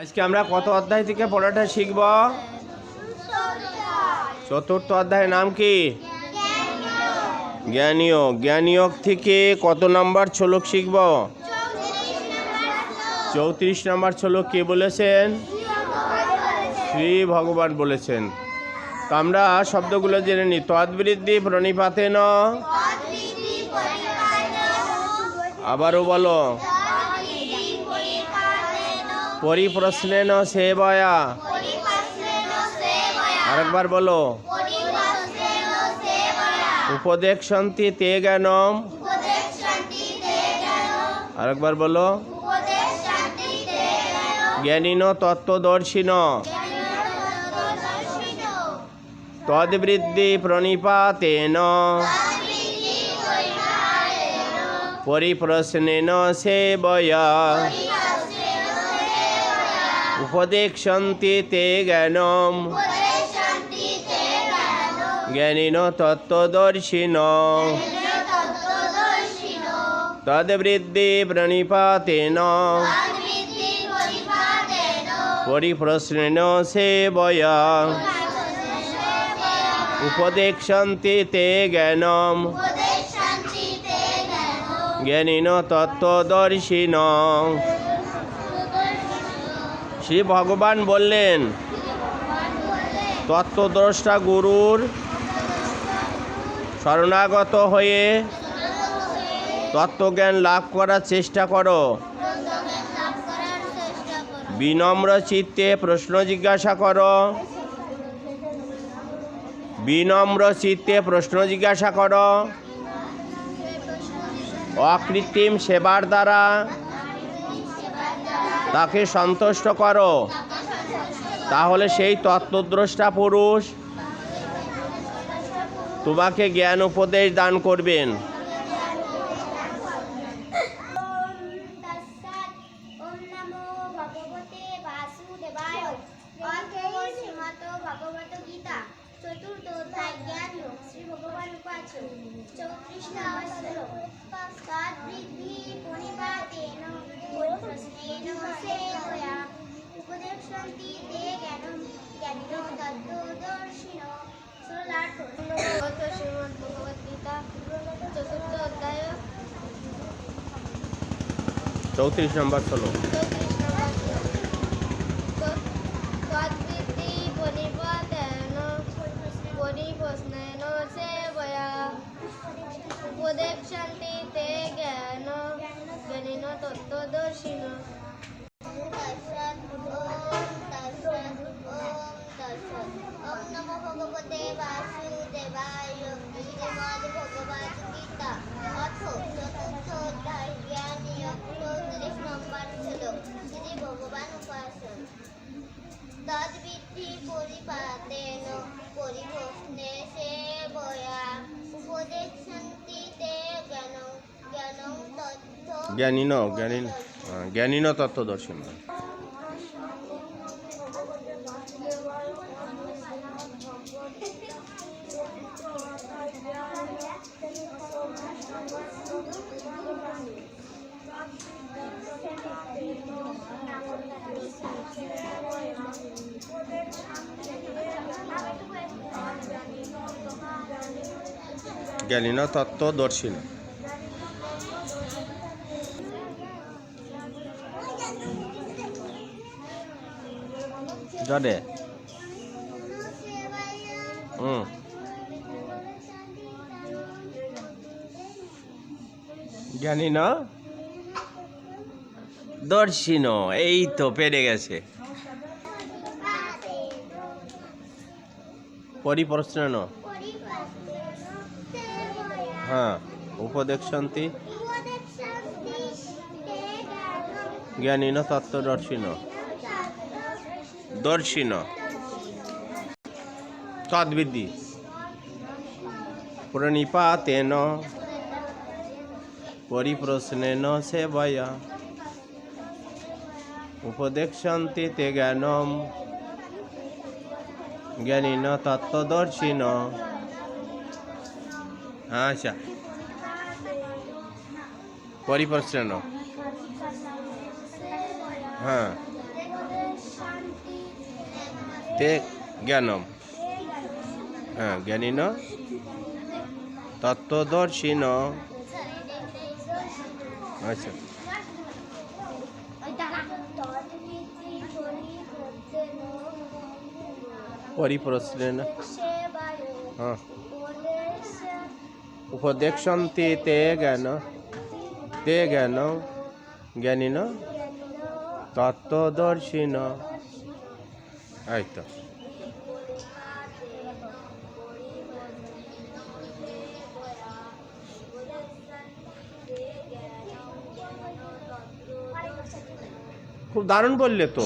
আজকে আমরা কত অধ্যায় থেকে পড়াটা শিখব? চতুর্থ অধ্যায়ের নাম কি? জ্ঞানীয়। জ্ঞানীয় থেকে কত নাম্বার শ্লোক শিখব? 34 নাম্বার শ্লোক কে বলেছেন? শ্রী ভগবান বলেছেন। তো আমরা শব্দগুলো জেনে নিই। তদ্বৃদ্ধি প্রণিপাতেন, আবারও বলো, পরিপ্রশ্নেন সেবয়া, আরেকবার বলো, উপদেক্ষন্তি তে জ্ঞানম, আরেকবার বলো, জ্ঞানীন তত্ত্বদর্শিন। তদ্বৃদ্ধি প্রণিপাতেন, পরিপ্রশ্নেন সেবয়া, উপদেক্ষন্তি তে জ্ঞানম, জ্ঞানীন তত্ত্বদর্শিন। তদ্বৃদ্ধি প্রণিপাতেন, পরিপ্রশ্নেন সেবয়া, উপদেক্ষন্তি তে জ্ঞানম, জ্ঞানীন তত্ত্বদর্শিন। শ্রী ভগবান বললেন, তত্ত্বদ্রষ্টা গুরুর শরণাগত হয়ে তত্ত্বজ্ঞান লাভ করার চেষ্টা করো। বিনম্র চিত্তে প্রশ্ন জিজ্ঞাসা করো, বিনম্র চিত্তে প্রশ্ন জিজ্ঞাসা করো। অকৃত্রিম সেবার দ্বারা তাকে সন্তুষ্ট করো, তাহলে সেই তত্ত্বদ্রষ্টা পুরুষ তোমাকে জ্ঞান উপদেশ দান করবেন। চৌত্রিশ নম্বর চলো। উপদেক্ষন্তি তে জ্ঞানম, জ্ঞানীন তত্ত্বদর্শিন। ওম নমো ভগবতে বাসুদেবায়। শ্রীমদ্ ভগবদ্ গীতা অথ চতুর্থ অধ্যায় জ্ঞানীয় 34 নম্বর শ্লোক। শ্রী ভগবান উপাসন। তদ্বৃদ্ধি পরিপাতেন, পরিপ্রশ্নে সেবয়া, উপদেক্ষন্তি তে জ্ঞানম, জ্ঞানম জ্ঞানীন তত্ত্বদর্শিন। জ্ঞানীন তত্ত্বদর্শিন। জডে জ্ঞানীন দর্শিন। এই তো পেরে গেছে। পরিপ্রশ্ন, হ্যাঁ, উপদেক্ষন্তি জ্ঞানীন তত্ত্বদর্শিন। দর্শিন। তদ্বৃদ্ধি প্রণিপাতেন, পরিপ্রশ্নেন সেবয়া, উপদেক্ষন্তি তে জ্ঞানম, জ্ঞানীন তত্ত্বদর্শিন। আচ্ছা, পরিপ্রশ্ন, হ্যাঁ, তে জ্ঞানম, হ্যাঁ জ্ঞানী ন তত্ত্বদর্শী ন। আচ্ছা, পরিপ্রশ্নেন, হ্যাঁ উপদেক্ষন্তি তে জ্ঞান, তে জ্ঞান জ্ঞানী ন তত্ত্বদর্শী ন। এই তো। খুব দারুণ বললে তো।